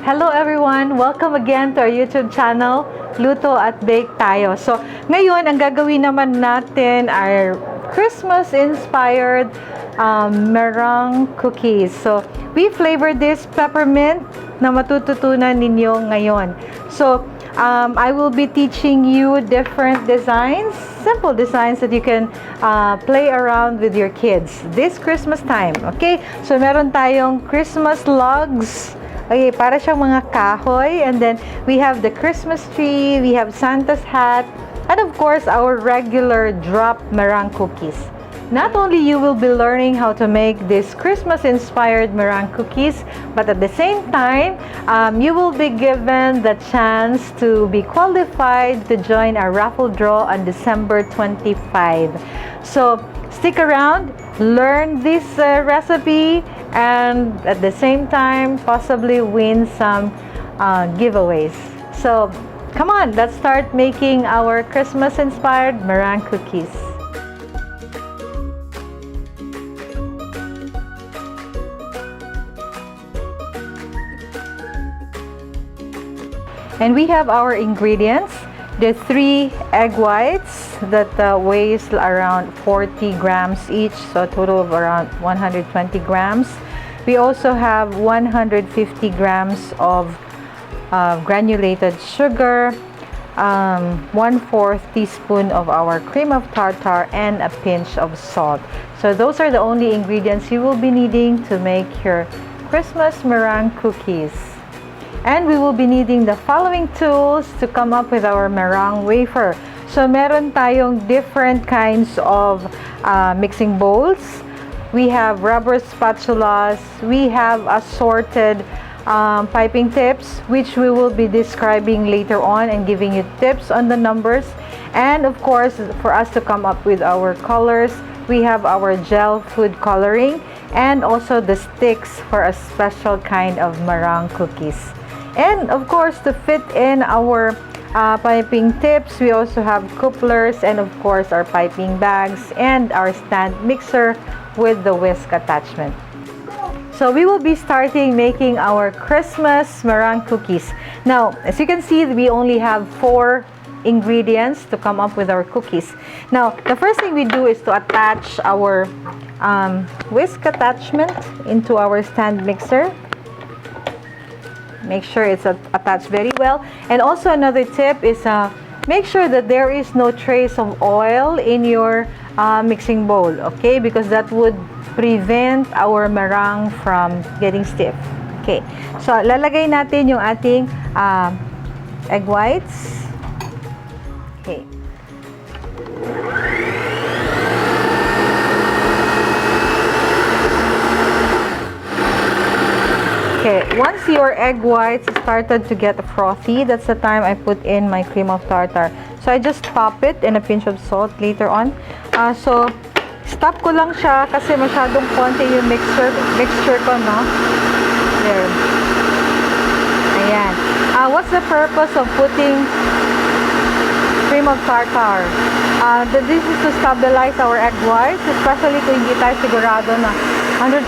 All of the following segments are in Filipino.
Hello everyone! Welcome again to our YouTube channel, Luto at Bake Tayo. So, ngayon, ang gagawin naman natin are Christmas-inspired meringue cookies. So, we flavored this peppermint na matututunan ninyo ngayon. So, I will be teaching you different designs, simple designs that you can play around with your kids this Christmas time. Okay? So, meron tayong Christmas logs. Okay, para siyang mga kahoy. And then, we have the Christmas tree, we have Santa's hat, and of course, our regular drop meringue cookies. Not only you will be learning how to make these Christmas-inspired meringue cookies, but at the same time, you will be given the chance to be qualified to join our raffle draw on December 25. So, stick around, learn this recipe, and at the same time, possibly win some giveaways. So, come on, let's start making our Christmas-inspired meringue cookies. And we have our ingredients. The 3 egg whites that weighs around 40 grams each, so a total of around 120 grams. We also have 150 grams of granulated sugar, 1/4 teaspoon of our cream of tartar, and a pinch of salt. So those are the only ingredients you will be needing to make your Christmas meringue cookies. And we will be needing the following tools to come up with our meringue wafer. So, meron tayong different kinds of mixing bowls. We have rubber spatulas. We have assorted piping tips, which we will be describing later on and giving you tips on the numbers. And of course, for us to come up with our colors, we have our gel food coloring and also the sticks for a special kind of meringue cookies. And of course, to fit in our piping tips, we also have couplers and of course our piping bags and our stand mixer with the whisk attachment. So we will be starting making our Christmas meringue cookies. Now, as you can see, we only have 4 ingredients to come up with our cookies. Now, the first thing we do is to attach our whisk attachment into our stand mixer. Make sure it's attached very well. And also another tip is make sure that there is no trace of oil in your mixing bowl, okay? Because that would prevent our meringue from getting stiff. Okay, so lalagay natin yung ating egg whites. Okay. Okay, once your egg whites started to get frothy, that's the time I put in my cream of tartar. So I just top it and a pinch of salt later on. So stop ko lang siya kasi masyadong konti yung mixture ko, no? There. Ayan. What's the purpose of putting cream of tartar? This is to stabilize our egg whites, especially kung hindi tayo sigurado na 100%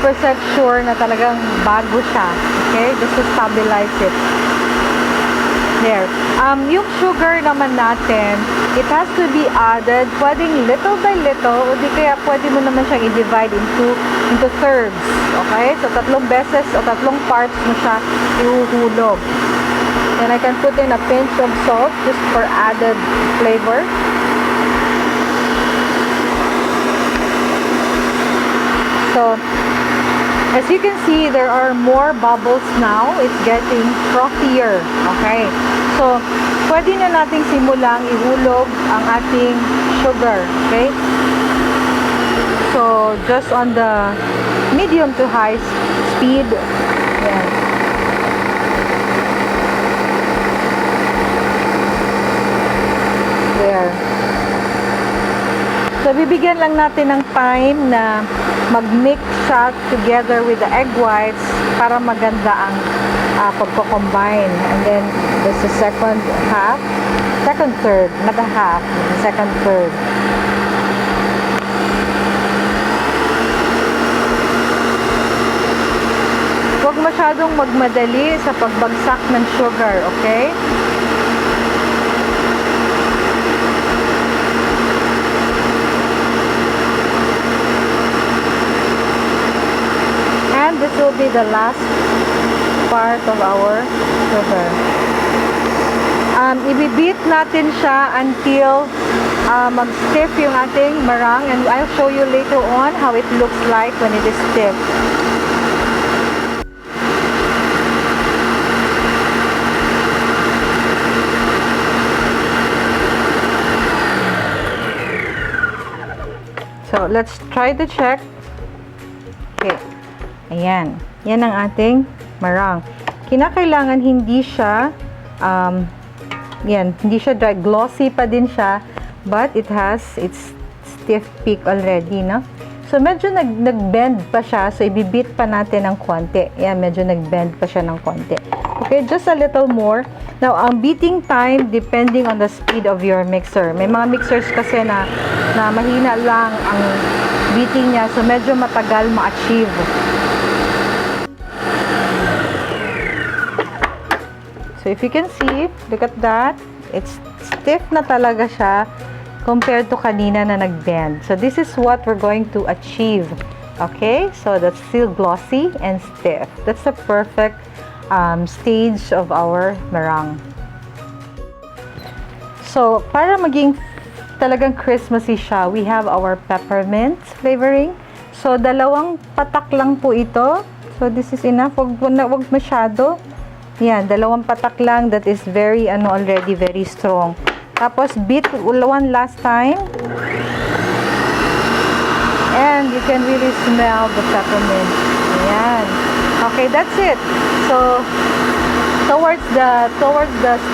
sure na talagang bago siya. Okay? Just to stabilize it. There. Yung sugar naman natin, it has to be added, pwedeng little by little, o di kaya pwede mo naman siyang i-divide into thirds. Okay? So, 3 beses o 3 parts mo siya ihuhulog. And I can put in a pinch of salt just for added flavor. So, as you can see, there are more bubbles now. It's getting frothier. Okay? So, pwede na nating simulang ihulog ang ating sugar. Okay? So, just on the medium to high speed. Yan. There. So, bibigyan lang natin ng time na mag-mix siya together with the egg whites para maganda ang pagko-combine. And then, there's the second third, not a half, the second third. masyadong magmadali sa pagbagsak ng sugar, okay? And this will be the last part of our sugar. Ibibit natin siya until mag-stiff yung ating meringue, and I'll show you later on how it looks like when it is stiff. So, let's try to check. Okay. Ayan. Yan ang ating meringue. Kinakailangan hindi siya hindi siya dry, glossy pa din siya, but it has its stiff peak already, no? So, medyo nag-bend pa siya, so ibibit pa natin ng konti. Yan, medyo nag-bend pa siya ng konti. Okay, just a little more. Now, ang beating time, depending on the speed of your mixer. May mga mixers kasi na mahina lang ang beating niya, so medyo matagal ma-achieve. So, if you can see, look at that. It's stiff na talaga siya compared to kanina na nag-bend. So, this is what we're going to achieve. Okay? So, that's still glossy and stiff. That's the perfect stage of our meringue. So, para maging talagang Christmassy siya, we have our peppermint flavoring. So, dalawang patak lang po ito. So, this is enough. Wag masyado. Yan, dalawang patak lang. That is very, already very strong. Tapos, beat one last time. And you can really smell the peppermint. Ayan. Okay, that's it. So, towards the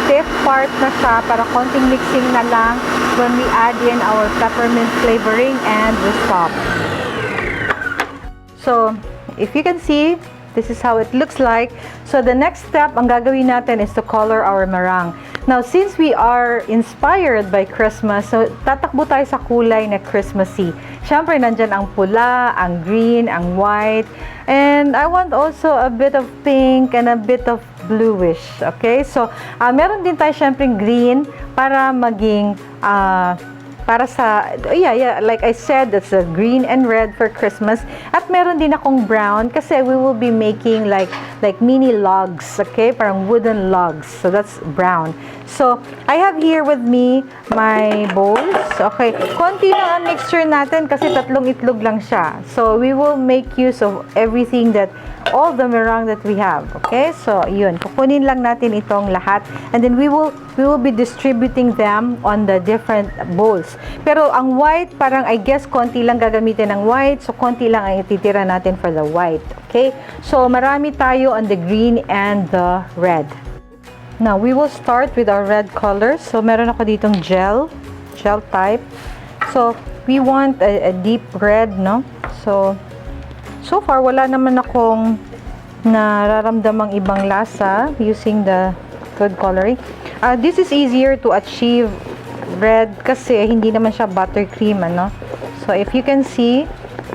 stiff part na siya, para konting mixing na lang when we add in our peppermint flavoring, and we stop. So, if you can see, this is how it looks like. So, the next step, ang gagawin natin is to color our meringue. Now, since we are inspired by Christmas, so tatakbo tayo sa kulay na Christmassy. Siyempre, nandyan ang pula, ang green, ang white, and I want also a bit of pink and a bit of bluish. Okay? So, meron din tayo siyempre green para maging para sa, like I said, it's a green and red for Christmas. At meron din akong brown kasi we will be making like mini logs, okay? Parang wooden logs. So, that's brown. So, I have here with me my bowls. Okay. Konti lang ang mixture natin kasi tatlong itlog lang siya. So, we will make use of everything all the meringue that we have. Okay? So, yun. Kukunin lang natin itong lahat. And then, we will be distributing them on the different bowls. Pero, ang white, parang I guess, konti lang gagamitin ng white. So, konti lang ang ititira natin for the white. Okay? So, marami tayo on the green and the red. Now, we will start with our red colors. So, meron ako ditong gel type. So, we want a deep red, no? So far, wala naman akong nararamdamang ibang lasa using the food coloring. This is easier to achieve red kasi hindi naman siya buttercream, ano? So, if you can see,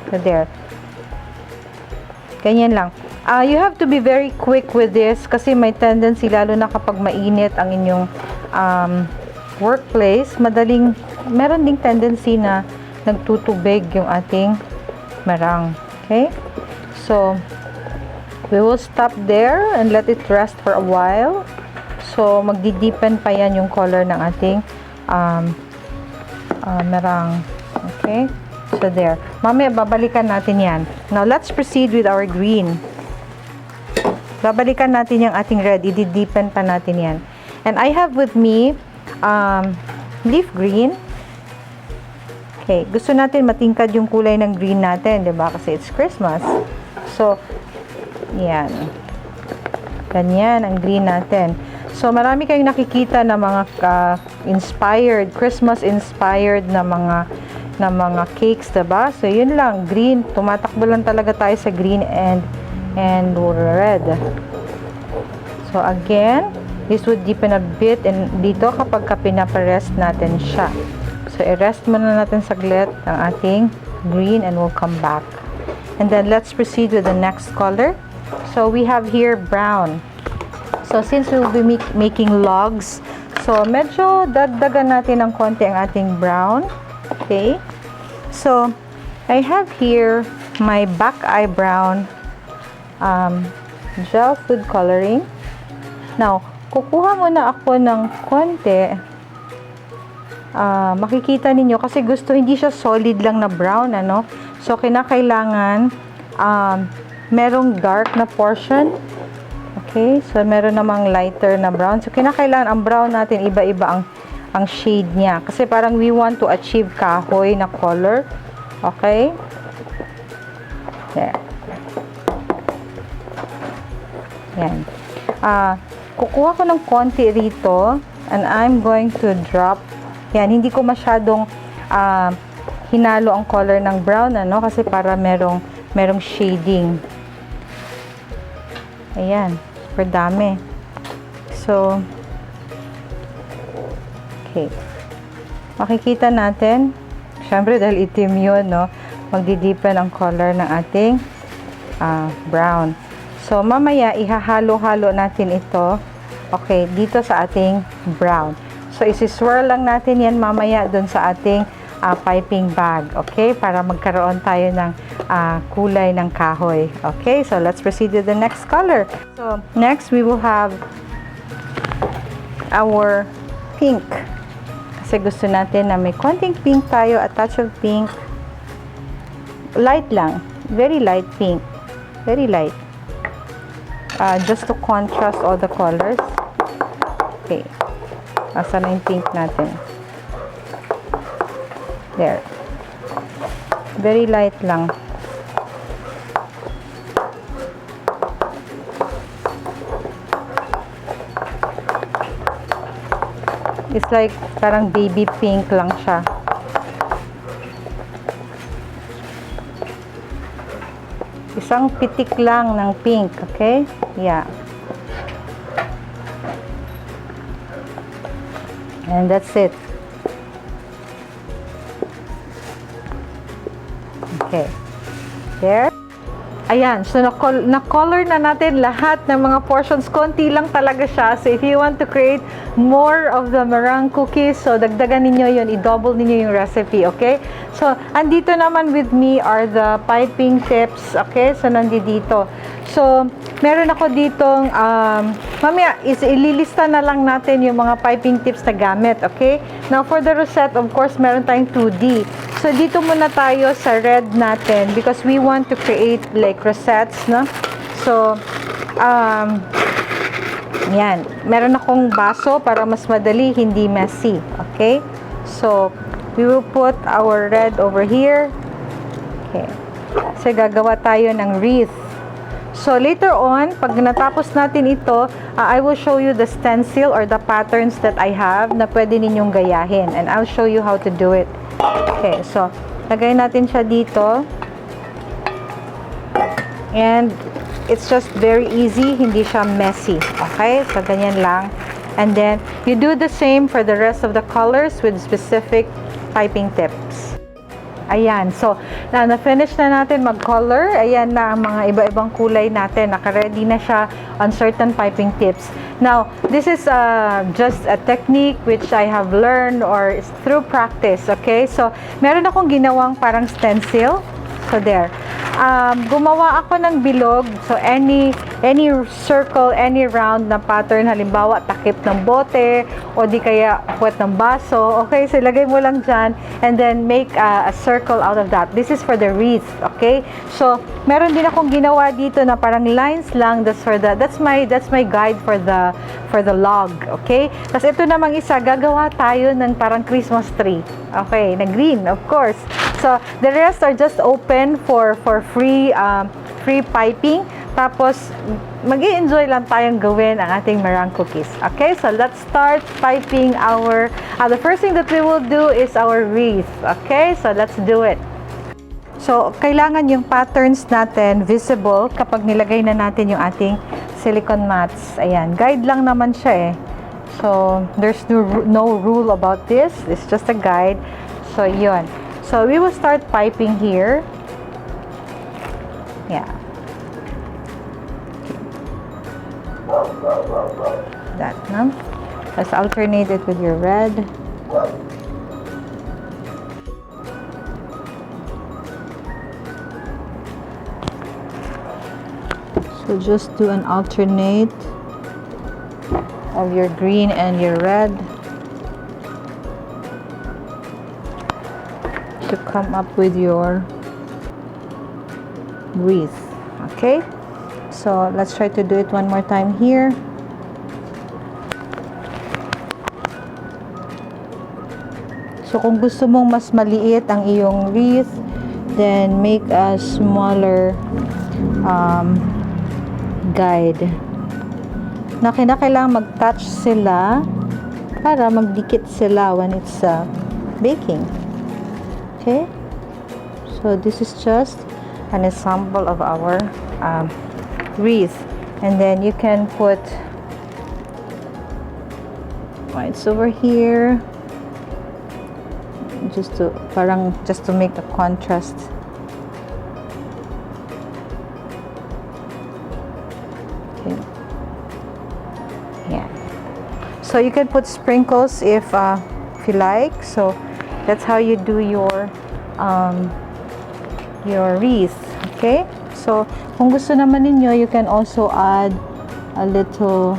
there. Ganyan lang. You have to be very quick with this kasi may tendency, lalo na kapag mainit ang inyong workplace, meron ding tendency na nagtutubig yung ating meringue. Okay? So, we will stop there and let it rest for a while. So, magdi-deepen pa yan yung color ng ating meringue. Okay? So, there. Mamaya, babalikan natin yan. Now, let's proceed with our green. Babalikan natin yung ating red. I-deepen pa natin yan. And I have with me leaf green. Okay. Gusto natin matingkad yung kulay ng green natin, diba? Kasi it's Christmas. So, yan. Ganyan ang green natin. So, marami kayong nakikita na mga Christmas-inspired na mga cakes, diba? So, yun lang. Green. Tumatakbo lang talaga tayo sa green and red. So, again, this would deepen a bit and dito kapag pinaparest natin siya. So, i-rest muna natin saglit ang ating green and we'll come back. And then, let's proceed with the next color. So we have here brown. So since we will be making logs, so medyo dagdagan natin ng konti ang ating brown. Okay. So I have here my back eye brown gel food coloring. Now, kukuha muna ako ng konti. Makikita ninyo kasi hindi siya solid lang na brown, ano. So kinakailangan merong dark na portion. Okay, so meron namang lighter na brown. So kinakailangan ang brown natin iba-iba ang shade niya kasi parang we want to achieve kahoy na color. Okay? There. Yan. Kukuha ko ng konti rito and I'm going to drop. Yan, hindi ko masyadong hinalo ang color ng brown, ano, kasi para merong shading. Ayan, super dami. So, okay. Makikita natin, syempre dahil itim yun, no, magdidipen ang color ng ating brown. So, mamaya, ihahalo-halo natin ito, okay, dito sa ating brown. So, isi-swirl lang natin yan mamaya dun sa ating piping bag. Okay? Para magkaroon tayo ng kulay ng kahoy. Okay? So, let's proceed to the next color. So, next, we will have our pink. Kasi gusto natin na may konting pink tayo, a touch of pink. Light lang. Very light pink. Very light. Just to contrast all the colors. Okay. Asa na yung pink natin. There. Very light lang. It's like parang baby pink lang siya. Isang pitik lang ng pink, okay? Yeah. And that's it. Okay. There. Ayan. So, na-color na natin lahat ng mga portions. Konti lang talaga siya. So, if you want to create more of the meringue cookies, so, dagdagan ninyo yun. I-double ninyo yung recipe. Okay? So, andito naman with me are the piping tips. Okay? So, nandito. So, meron ako ditong, mamaya, ililista na lang natin yung mga piping tips na gamit. Okay? Now, for the rosette, of course, meron tayong 2D. So, dito muna tayo sa red natin because we want to create like rosettes, no? So, yan. Meron akong baso para mas madali, hindi messy. Okay? So, we will put our red over here. Okay. So, gagawa tayo ng wreath. So, later on, pag natapos natin ito, I will show you the stencil or the patterns that I have na pwede ninyong gayahin. And I'll show you how to do it. Okay, so, lagay natin siya dito. And, it's just very easy. Hindi siya messy. Okay? So, ganyan lang. And then, you do the same for the rest of the colors with specific piping tips. Ayan. So, na-finish na natin mag-color. Ayan na ang mga iba-ibang kulay natin. Naka-ready na siya on certain piping tips. Now, this is just a technique which I have learned or through practice. Okay? So, meron akong ginawang parang stencil. So, there. Gumawa ako ng bilog. So, any circle, any round na pattern, halimbawa, takip ng bote, o di kaya puwet ng baso. Okay, so ilagay mo lang dyan, and then make a circle out of that. This is for the wreath, okay? So, meron din akong ginawa dito na parang lines lang, that's my guide for the log, okay? Tapos ito namang isa, gagawa tayo ng parang Christmas tree. Okay, na green, of course. So, the rest are just open for free piping. Tapos, mag-i-enjoy lang tayong gawin ang ating meringue cookies. Okay, so let's start piping the first thing that we will do is our wreath. Okay, so let's do it. So, kailangan yung patterns natin visible kapag nilagay na natin yung ating silicone mats. Ayan, guide lang naman siya eh. So, there's no rule about this. It's just a guide. So, yun. So, we will start piping here. Yeah. That, no? Let's alternate it with your red. So just do an alternate of your green and your red to come up with your wreath. Okay, so let's try to do it one more time here. So kung gusto mong mas maliit ang iyong wreath, then make a smaller guide na kailangan mag-touch sila para magdikit sila when it's baking. Okay, so this is just an example of our wreath, and then you can put whites over here just to make a contrast. Okay, yeah, so you can put sprinkles if you like. So that's how you do your wreath. Okay, so kung gusto naman ninyo, you can also add a little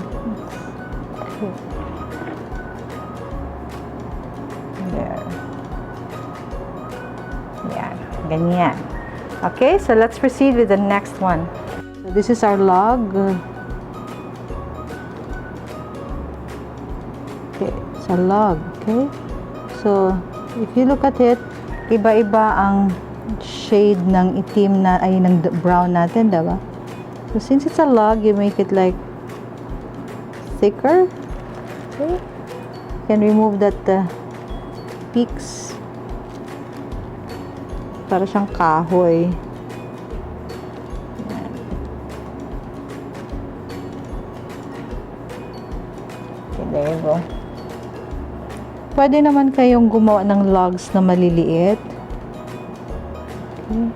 there. Yeah, ganyan. Okay, so let's proceed with the next one. So this is our log. Okay, it's a log. Okay, so if you look at it, iba-iba ang shade ng itim na ay ng brown natin, diba? So since it's a log, you make it like thicker. Okay, you can remove that peaks para siyang kahoy. Okay, there you go. Pwede naman kayong gumawa ng logs na maliliit. Okay.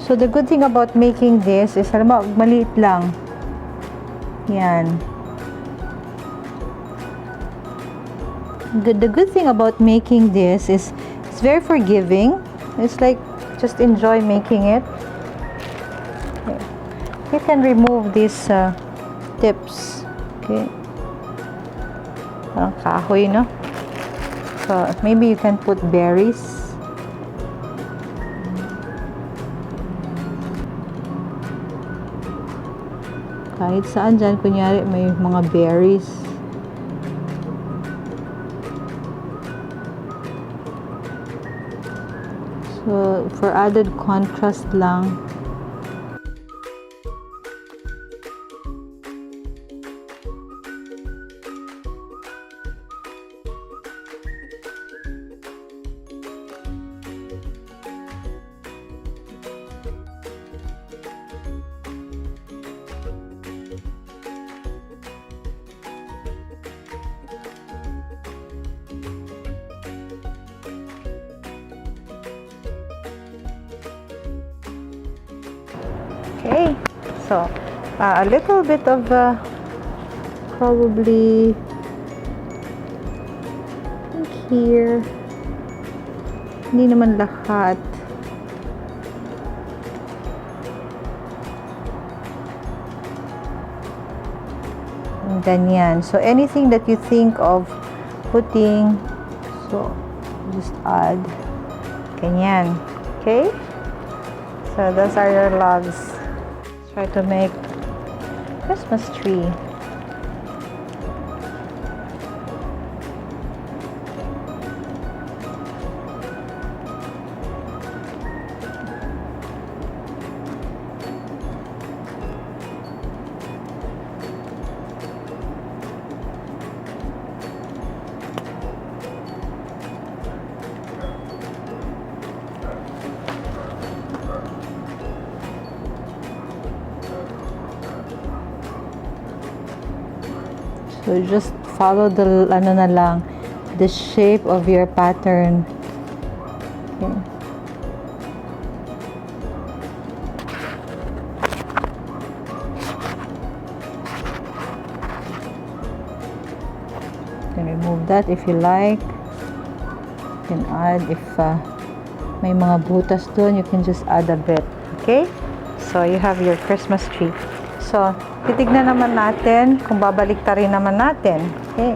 So the good thing about making this is, alam mo, maliit lang. Yan. The good thing about making this is it's very forgiving. It's like just enjoy making it. Okay. You can remove these tips. Okay. Parang kahoy, no? So maybe you can put berries. Kahit saan dyan, kunyari may mga berries. So for added contrast lang. Okay, so a little bit of probably here, hindi naman lahat. Ganyan. So anything that you think of putting, so just add. Ganyan. Okay, so those are your logs. Try to make Christmas tree. So just follow the ano na lang, the shape of your pattern. Okay. remove that if you like. You can add if may mga butas doon, you can just add a bit. Okay? So, you have your Christmas tree. So, titignan naman natin kung babalik ta rin naman natin. Okay?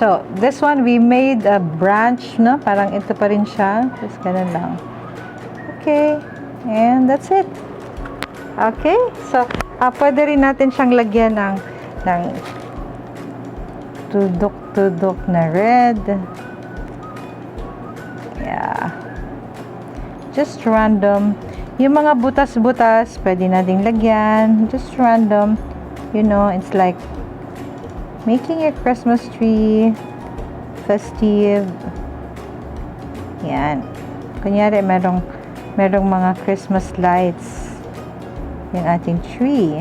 So, this one, we made a branch, no? Parang ito pa rin siya. Just ganun lang. Okay. And that's it. Okay. So, pwede rin natin siyang lagyan ng tudok-tudok na red. Yeah. Just random. Yung mga butas-butas, pwede nating lagyan. Just random. You know, it's like making a Christmas tree festive. Yan. Kunyari, merong mga Christmas lights yung ating tree.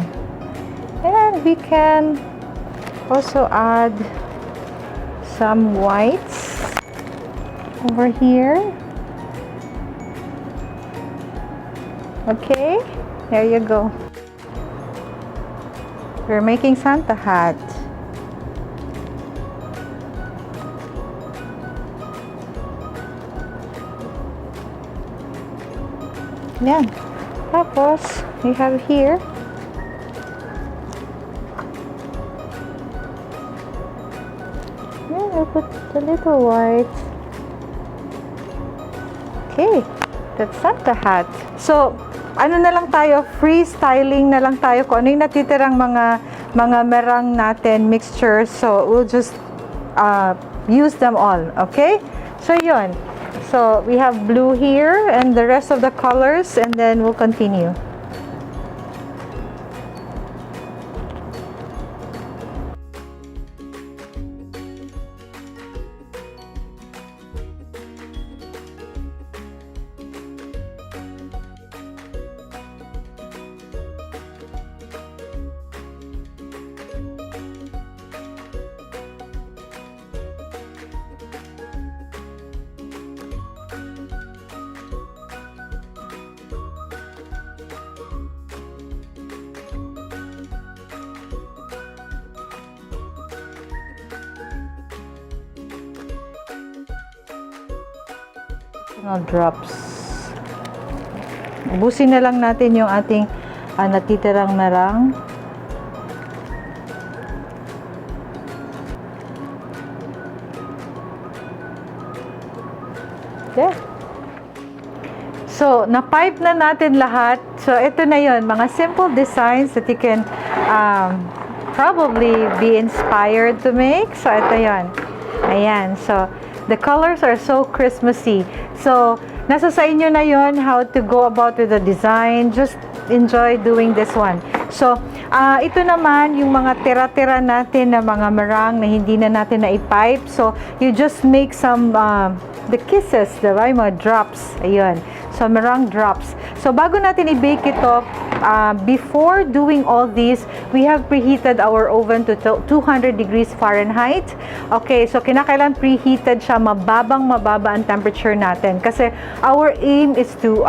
And we can also add some whites over here. Okay, there you go. We're making Santa hat. Yan. Tapos, we have here I put a little white. Okay, that's Santa hat. So, ano na lang tayo, freestyling na lang tayo kung ano yung natitirang mga merang natin, mixtures. So, we'll just use them all, okay? So, yun. So, we have blue here and the rest of the colors, and then we'll continue. Drops. Ubusin na lang natin yung ating natitirang merang. Okay. So, na-pipe na natin lahat. So, ito na yon, mga simple designs that you can probably be inspired to make. So, ito yon. Ayan. So, the colors are so Christmassy. So, nasa sa inyo na yon how to go about with the design. Just enjoy doing this one. So, ito naman yung mga tira-tira natin na mga merang na hindi na natin na-pipe. So, you just make some the kisses, diba? Yung mga drops. Ayun. So, merang drops. So, bago natin i-bake ito, before doing all these, we have preheated our oven to 200 degrees Fahrenheit. Okay, so kinakailan preheated siya, mababa ang temperature natin. Kasi our aim is to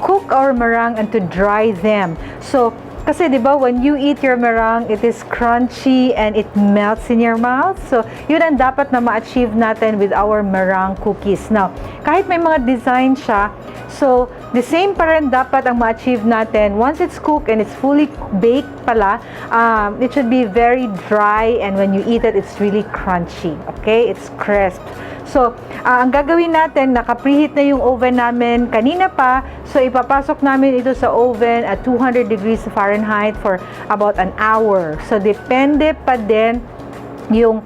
cook our meringue and to dry them. So, kasi 'di ba, when you eat your meringue, it is crunchy and it melts in your mouth. So, yun ang dapat na ma-achieve natin with our meringue cookies. Now, kahit may mga design siya, so the same pa rin dapat ang ma-achieve natin. Once it's cooked and it's fully baked pala, it should be very dry, and when you eat it, it's really crunchy. Okay? It's crisp. So, ang gagawin natin, naka-preheat na yung oven namin kanina pa. So, ipapasok namin ito sa oven at 200 degrees Fahrenheit for about an hour. So, depende pa din yung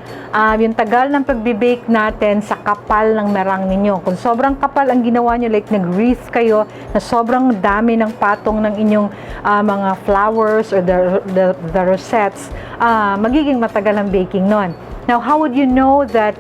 tagal ng pagbe-bake natin sa kapal ng meringue ninyo. Kung sobrang kapal ang ginawa nyo, like nag-wreath kayo na sobrang dami ng patong ng inyong mga flowers or the rosettes, magiging matagal ang baking nun. Now, how would you know that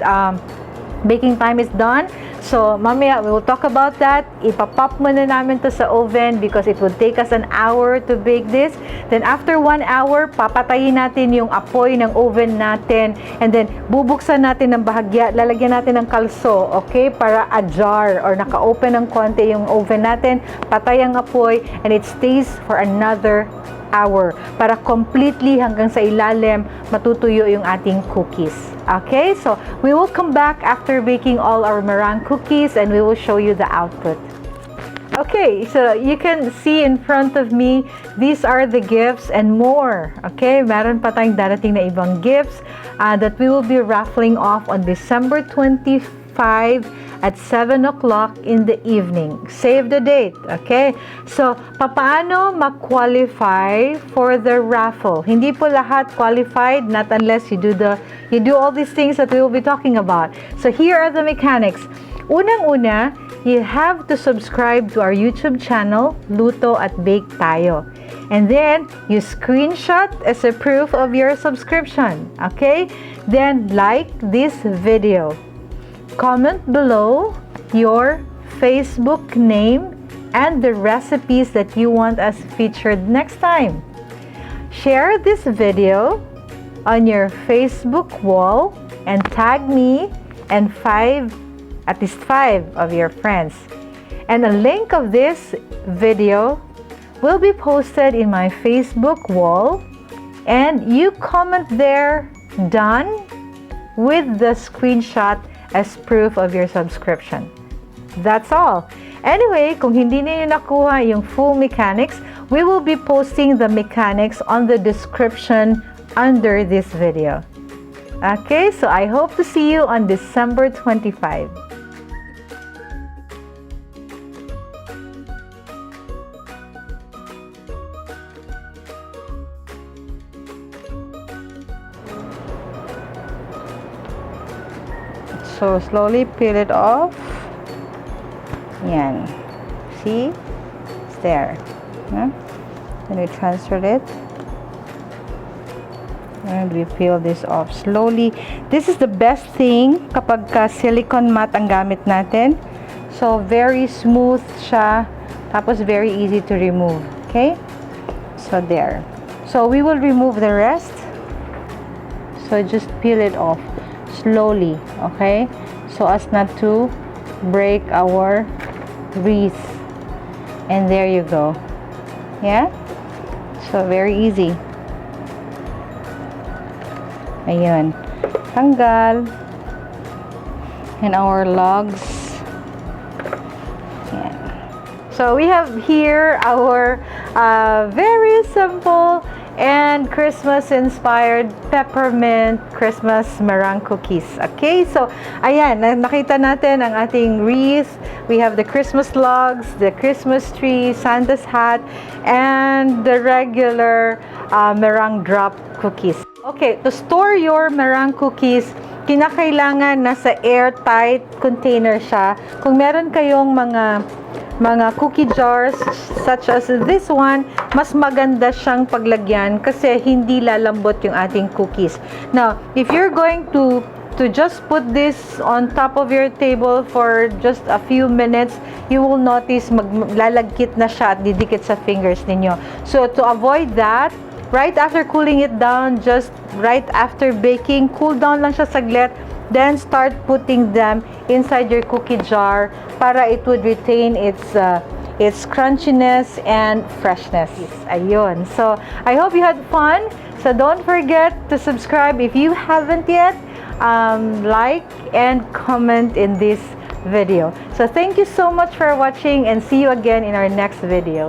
baking time is done? So, mamaya, we will talk about that. Ipapop muna namin to sa oven because it would take us an hour to bake this. Then, after 1 hour, papatayin natin yung apoy ng oven natin. And then, bubuksan natin ng bahagya. Lalagyan natin ng kalso, okay? Para ajar or naka-open ng konti yung oven natin. Patay ang apoy and it stays for another hour para completely hanggang sa ilalim matutuyo yung ating cookies. Okay, so we will come back after baking all our meringue cookies and we will show you the output. Okay, so you can see in front of me, these are the gifts and more. Okay, meron pa tayong darating na ibang gifts that we will be raffling off on December 25 at 7 o'clock in the evening. Save the date, okay? So, paano ma-qualify for the raffle? Hindi po lahat qualified, not unless you do all these things that we will be talking about. So, here are the mechanics. Unang-una, you have to subscribe to our YouTube channel, Luto at Bake Tayo. And then, you screenshot as a proof of your subscription, okay? Then, like this video. Comment below your Facebook name and the recipes that you want us featured next time. Share this video on your Facebook wall and tag me and at least five of your friends. And a link of this video will be posted in my Facebook wall, and you comment there, done, with the screenshot as proof of your subscription. That's all. Anyway, kung hindi niyo nakuha yung full mechanics, we will be posting the mechanics on the description under this video. Okay, so I hope to see you on December 25. So, slowly peel it off. Yan. See? It's there. Then we transfer it. And we peel this off slowly. This is the best thing kapag silicone mat ang gamit natin. So, very smooth siya. Tapos, very easy to remove. Okay? So, there. So, we will remove the rest. So, just peel it off slowly, okay, so as not to break our wreath. And there you go. Yeah, so very easy. Ayun, tanggal. And our logs. Yeah. So we have here our very simple and Christmas-inspired peppermint Christmas meringue cookies. Okay, so ayan, nakita natin ang ating wreath. We have the Christmas logs, the Christmas tree, Santa's hat, and the regular meringue drop cookies. Okay, to store your meringue cookies, kinakailangan nasa airtight container siya. Kung meron kayong mga cookie jars such as this one, mas maganda siyang paglagyan kasi hindi lalambot yung ating cookies. Now, if you're going to just put this on top of your table for just a few minutes, you will notice maglalagkit na siya at didikit sa fingers ninyo. So, to avoid that, right after cooling it down, just right after baking, cool down lang siya saglit, then start putting them inside your cookie jar para it would retain its crunchiness and freshness. Ayun. So, I hope you had fun. So, don't forget to subscribe if you haven't yet. Like and comment in this video. So, thank you so much for watching and see you again in our next video.